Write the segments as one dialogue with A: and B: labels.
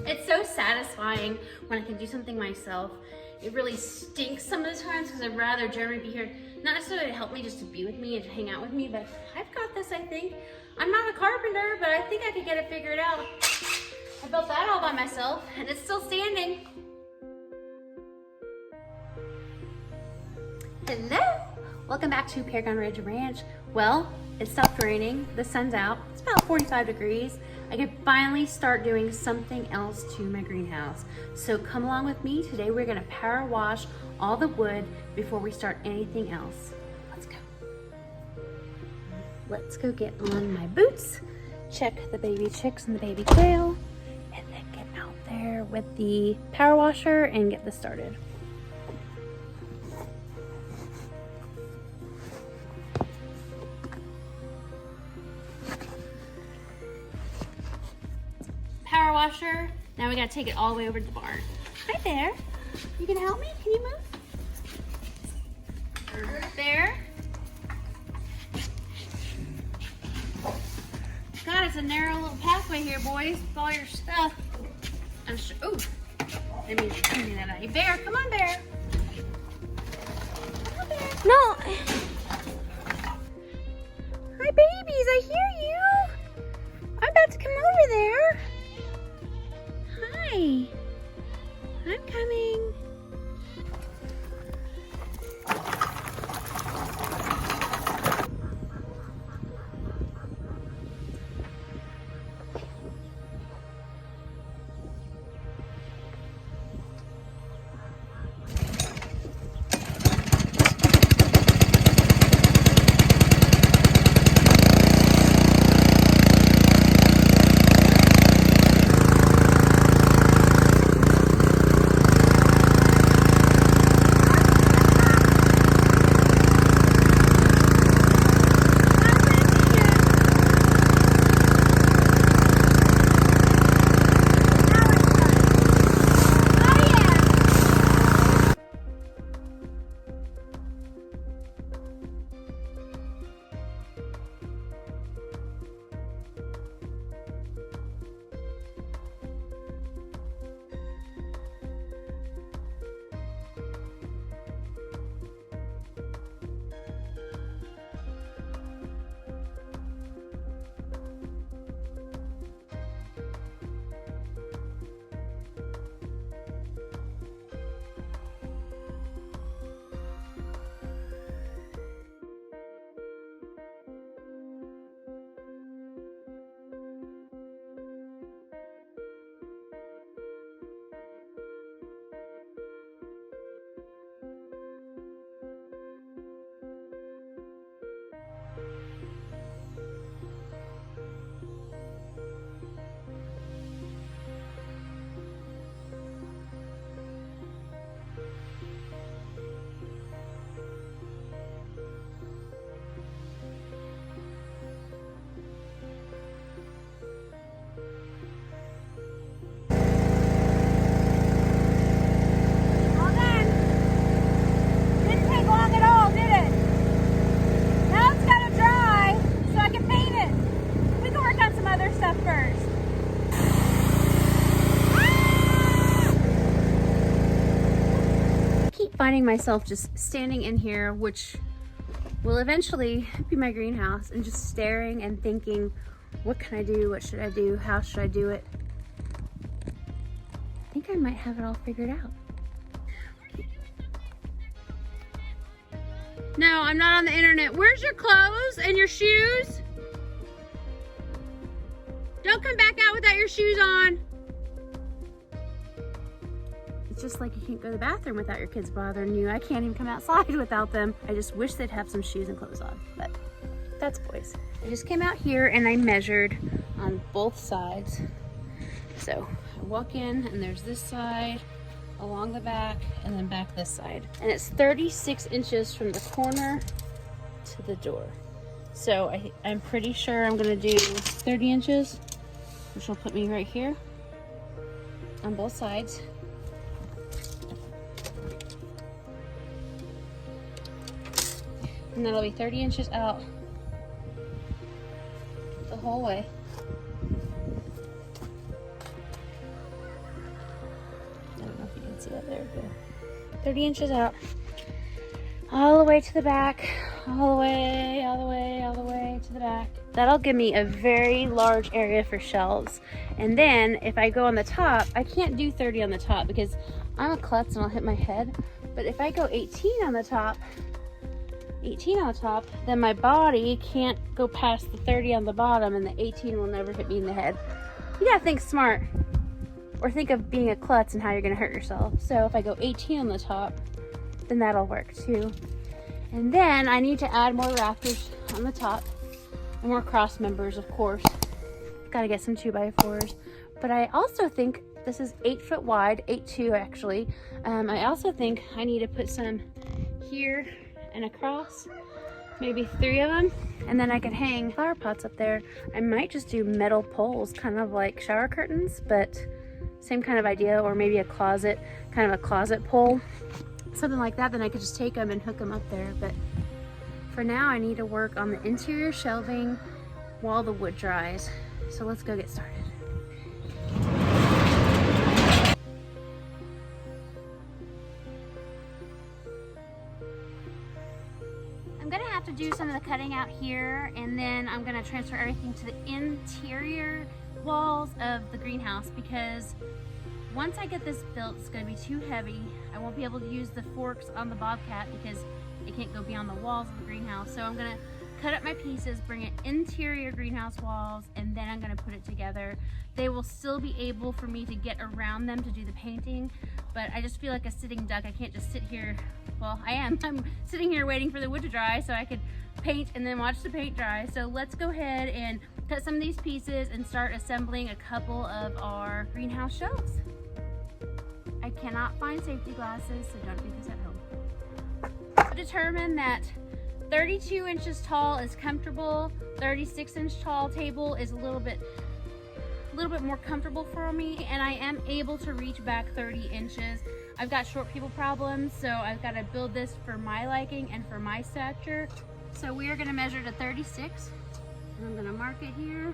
A: It's so satisfying when I can do something myself. It really stinks some of the times because I'd rather Jeremy be here, not necessarily to help me, just to be with me and to hang out with me, but I've got this, I think. I'm not a carpenter, but I think I could get it figured out. I built that all by myself and it's still standing. Hello, welcome back to Paragon Ridge Ranch. Well, it stopped raining, the sun's out, it's about 45 degrees. I can finally start doing something else to my greenhouse. So come along with me. Today we're gonna power wash all the wood before we start anything else. Let's go. Let's go get on my boots, check the baby chicks and the baby quail, and then get out there with the power washer and get this started. Power washer. Now we gotta take it all the way over to the barn. Hi there. You can help me? Can you move? There. God, it's a narrow little pathway here, boys, with all your stuff. I'm sure. Ooh. That means you're cleaning that out. Bear, come on, Bear. Come on, Bear. No. Hi, babies. I hear you. I'm about to come over there. Hi, I'm coming. Finding myself just standing in here, which will eventually be my greenhouse, and just staring and thinking, what can I do? What should I do? How should I do it? I think I might have it all figured out. No, I'm not on the internet. Where's your clothes and your shoes? Don't come back out without your shoes on. It's just like you can't go to the bathroom without your kids bothering you. I can't even come outside without them. I just wish they'd have some shoes and clothes on, but that's boys. I just came out here and I measured on both sides. So I walk in and there's this side along the back and then back this side. And it's 36 inches from the corner to the door. So I'm pretty sure I'm gonna do 30 inches, which will put me right here on both sides. And that'll be 30 inches out the whole way. if you can see that. There we go. 30 inches out. All the way to the back. All the way, all the way, all the way to the back. That'll give me a very large area for shelves. And then if I go on the top, I can't do 30 on the top because I'm a klutz and I'll hit my head. But if I go 18 on the top, then my body can't go past the 30 on the bottom and the 18 will never hit me in the head. You gotta think smart, or think of being a klutz and how you're gonna hurt yourself. So if I go 18 on the top, then that'll work too. And then I need to add more rafters on the top and more cross members, of course. Gotta get some 2x4s. But I also think this is 8 foot wide, 8'2" actually. I also think I need to put some here and across, maybe 3 of them, and then I could hang flower pots up there. I might just do metal poles, kind of like shower curtains, but same kind of idea, or maybe a closet, kind of a closet pole, something like that. Then I could just take them and hook them up there. But for now, I need to work on the interior shelving while the wood dries. So let's go get started. I'm gonna have to do some of the cutting out here, and then I'm gonna transfer everything to the interior walls of the greenhouse, because once I get this built, it's gonna be too heavy. I won't be able to use the forks on the Bobcat because it can't go beyond the walls of the greenhouse. So I'm gonna cut up my pieces, bring it interior greenhouse walls, and then I'm gonna put it together. They will still be able for me to get around them to do the painting, but I just feel like a sitting duck. I can't just sit here. Well, I'm sitting here waiting for the wood to dry so I could paint and then watch the paint dry. So let's go ahead and cut some of these pieces and start assembling a couple of our greenhouse shelves. I cannot find safety glasses, so don't do this at home. So determine that 32 inches tall is comfortable. 36-inch tall table is a little bit more comfortable for me, and I am able to reach back 30 inches. I've got short people problems, so I've got to build this for my liking and for my stature. So we are going to measure to 36. And I'm going to mark it here.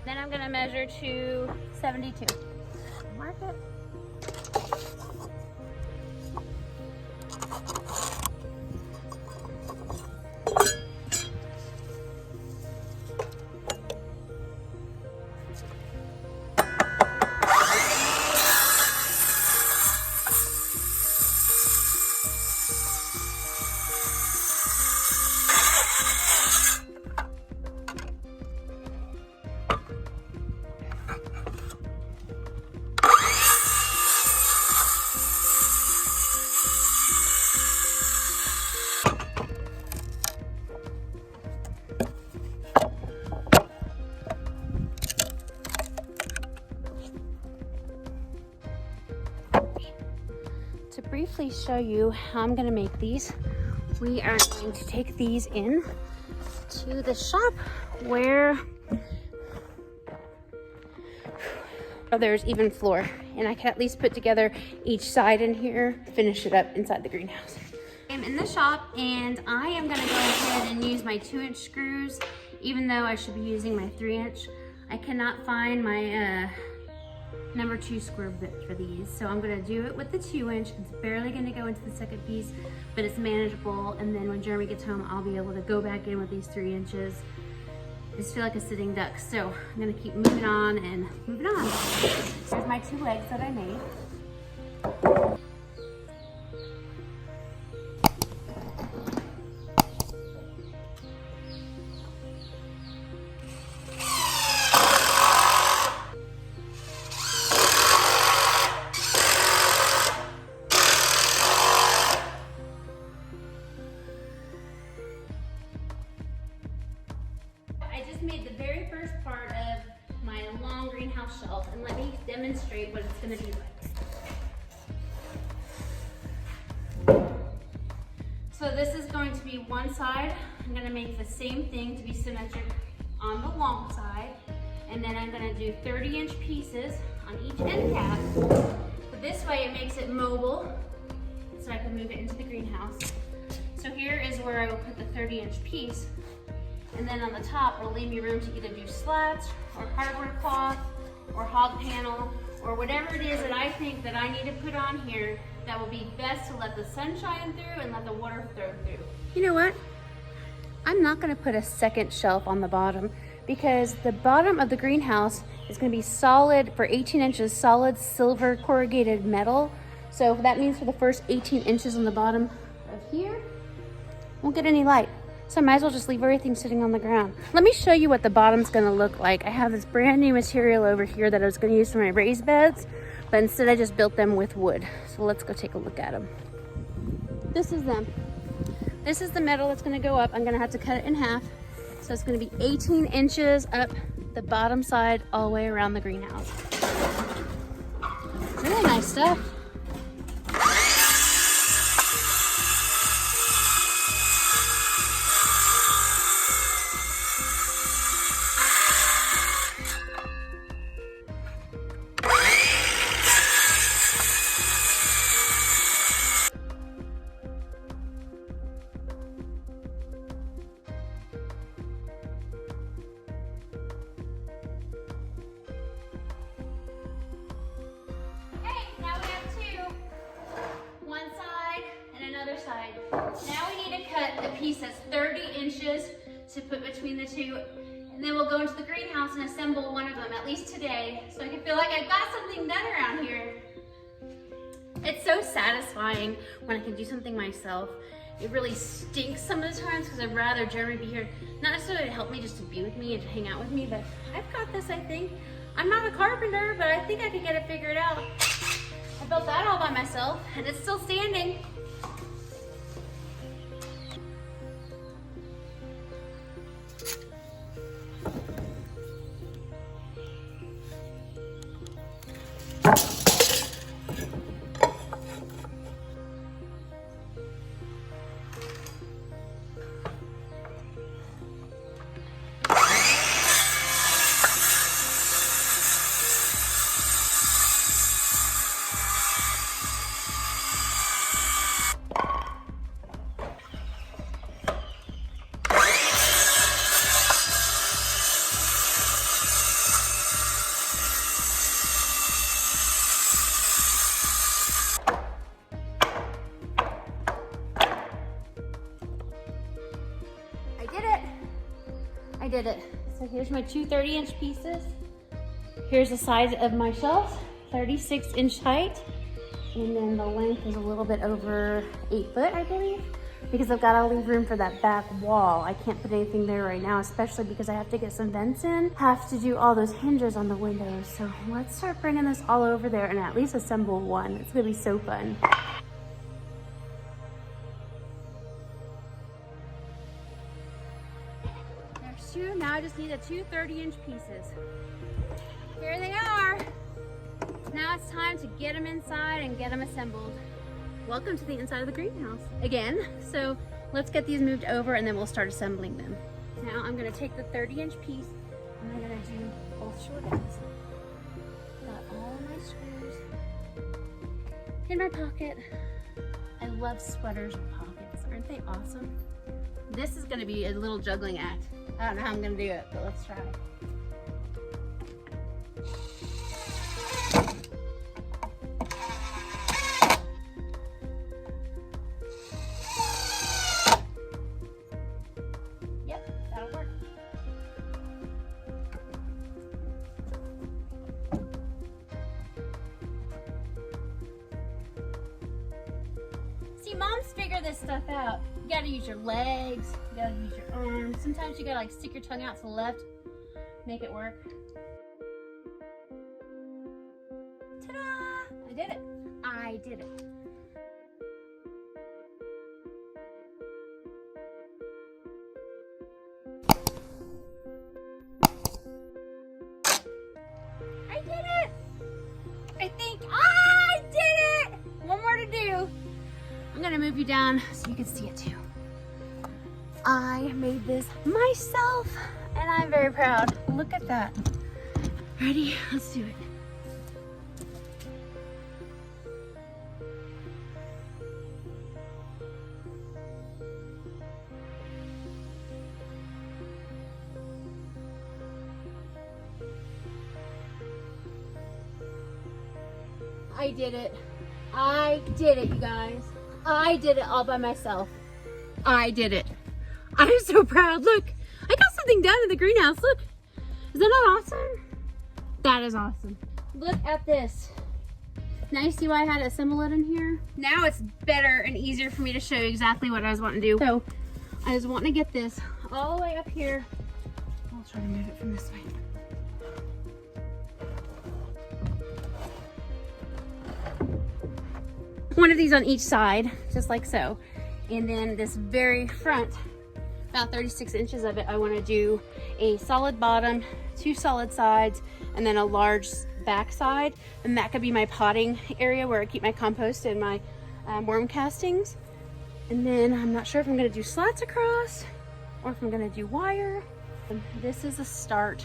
A: Then I'm going to measure to 72. Mark it. To briefly show you how I'm going to make these, we are going to take these in to the shop where there's even floor, and I can at least put together each side in here, finish it up inside the greenhouse. I'm in the shop, and I am going to go ahead and use my 2-inch screws, even though I should be using my 3-inch. I cannot find my number 2 square bit for these, so I'm going to do it with the 2-inch. It's barely going to go into the second piece, but it's manageable, and then when Jeremy gets home, I'll be able to go back in with these 3 inches. I just feel like a sitting duck, so I'm going to keep moving on and moving on. Here's my 2 legs that I made. Made the very first part of my long greenhouse shelf, and let me demonstrate what it's going to be like. So this is going to be one side. I'm going to make the same thing to be symmetric on the long side, and then I'm going to do 30-inch pieces on each end cap. But this way it makes it mobile, so I can move it into the greenhouse. So here is where where I will put the 30-inch piece. And then on the top, it'll leave me room to either do slats or hardwood cloth or hog panel or whatever it is that I think that I need to put on here that will be best to let the sun shine through and let the water flow through. You know what? I'm not gonna put a second shelf on the bottom because the bottom of the greenhouse is gonna be solid, for 18 inches, solid silver corrugated metal. So that means for the first 18 inches on the bottom of here, won't get any light. So I might as well just leave everything sitting on the ground. Let me show you what the bottom's gonna look like. I have this brand new material over here that I was gonna use for my raised beds, but instead I just built them with wood. So let's go take a look at them. This is them. This is the metal that's gonna go up. I'm gonna have to cut it in half. So it's gonna be 18 inches up the bottom side all the way around the greenhouse. Really nice stuff. Side. Now we need to cut the piece that's 30 inches to put between the two, and then we'll go into the greenhouse and assemble one of them, at least today, so I can feel like I've got something done around here. It's so satisfying when I can do something myself. It really stinks some of the times because I'd rather Jeremy be here, not necessarily to help me, just to be with me and to hang out with me, but I've got this, I think. I'm not a carpenter, but I think I can get it figured out. I built that all by myself, and it's still standing. I did it. So here's my two 30-inch pieces. Here's the size of my shelves, 36-inch height. And then the length is a little bit over 8 foot, I believe, because I've got to leave room for that back wall. I can't put anything there right now, especially because I have to get some vents in. Have to do all those hinges on the windows. So let's start bringing this all over there and at least assemble one. It's gonna be so fun. Two. Now I just need the two 30-inch pieces. Here they are. Now it's time to get them inside and get them assembled. Welcome to the inside of the greenhouse again. So let's get these moved over and then we'll start assembling them. Now I'm gonna take the 30-inch piece and I'm gonna do both short ends. Got all my screws in my pocket. I love sweaters with pockets. Aren't they awesome? This is gonna be a little juggling act. I don't know how I'm gonna do it, but let's try. Yep, that'll work. See, moms figure this stuff out. You gotta use your legs, you gotta use your arms. Sometimes you gotta like stick your tongue out to the left, make it work. Ta-da! I did it. I did it. I did it! I think I did it! One more to do. I'm gonna move you down so you can see it too. I made this myself and I'm very proud. Look at that. Ready? Let's do it. I did it. I did it, you guys. I did it all by myself. I did it. I'm so proud. Look, I got something done in the greenhouse. Look, is that not awesome? That is awesome. Look at this. Now you see why I had to assemble it in here? Now it's better and easier for me to show you exactly what I was wanting to do. So I was wanting to get this all the way up here. I'll try to move it from this way. One of these on each side, just like so. And then this very front, about 36 inches of it, I want to do a solid bottom, 2 solid sides, and then a large back side. And that could be my potting area where I keep my compost and my worm castings. And then I'm not sure if I'm going to do slats across or if I'm going to do wire. And this is a start.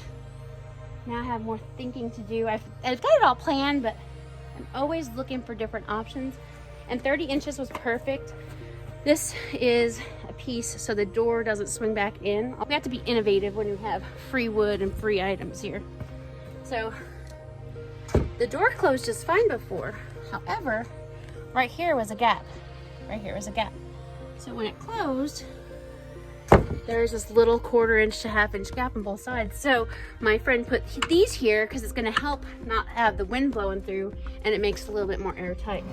A: Now I have more thinking to do. I've got it all planned, but I'm always looking for different options. And 30 inches was perfect. This is a piece so the door doesn't swing back in. We have to be innovative when we have free wood and free items here. So the door closed just fine before. However, right here was a gap. Right here was a gap. So when it closed, there's this little 1/4 inch to 1/2 inch gap on both sides. So my friend put these here because it's going to help not have the wind blowing through, and it makes it a little bit more airtight.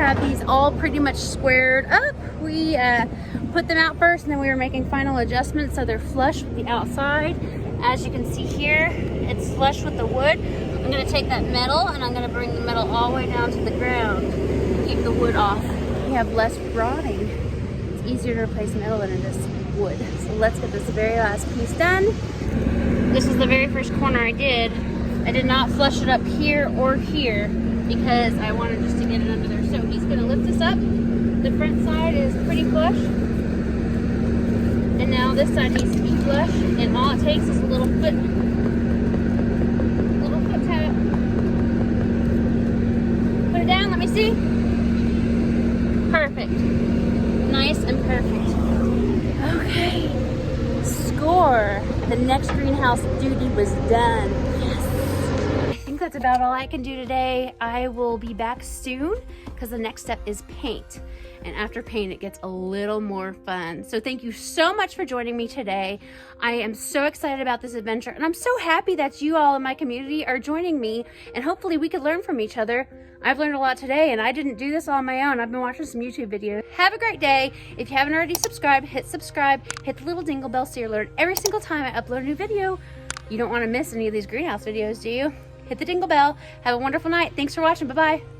A: Have these all pretty much squared up. We put them out first, and then we were making final adjustments so they're flush with the outside. As you can see here, it's flush with the wood. I'm going to take that metal and I'm going to bring the metal all the way down to the ground to keep the wood off. We have less rotting. It's easier to replace metal than it is wood. So let's get this very last piece done. This is the very first corner I did. I did not flush it up here or here because I wanted just to get it under there. So he's going to lift this up. The front side is pretty flush. And now this side needs to be flush. And all it takes is a little foot tap. Put it down, let me see. Perfect. Nice and perfect. Okay. Score. The next greenhouse duty was done. I think that's about all I can do today. I will be back soon because the next step is paint. And after paint, it gets a little more fun. So thank you so much for joining me today. I am so excited about this adventure, and I'm so happy that you all in my community are joining me, and hopefully we could learn from each other. I've learned a lot today, and I didn't do this all on my own. I've been watching some YouTube videos. Have a great day. If you haven't already subscribed, hit subscribe, hit the little dingle bell so you're alerted every single time I upload a new video. You don't want to miss any of these greenhouse videos, do you? Hit the dingle bell. Have a wonderful night. Thanks for watching. Bye-bye.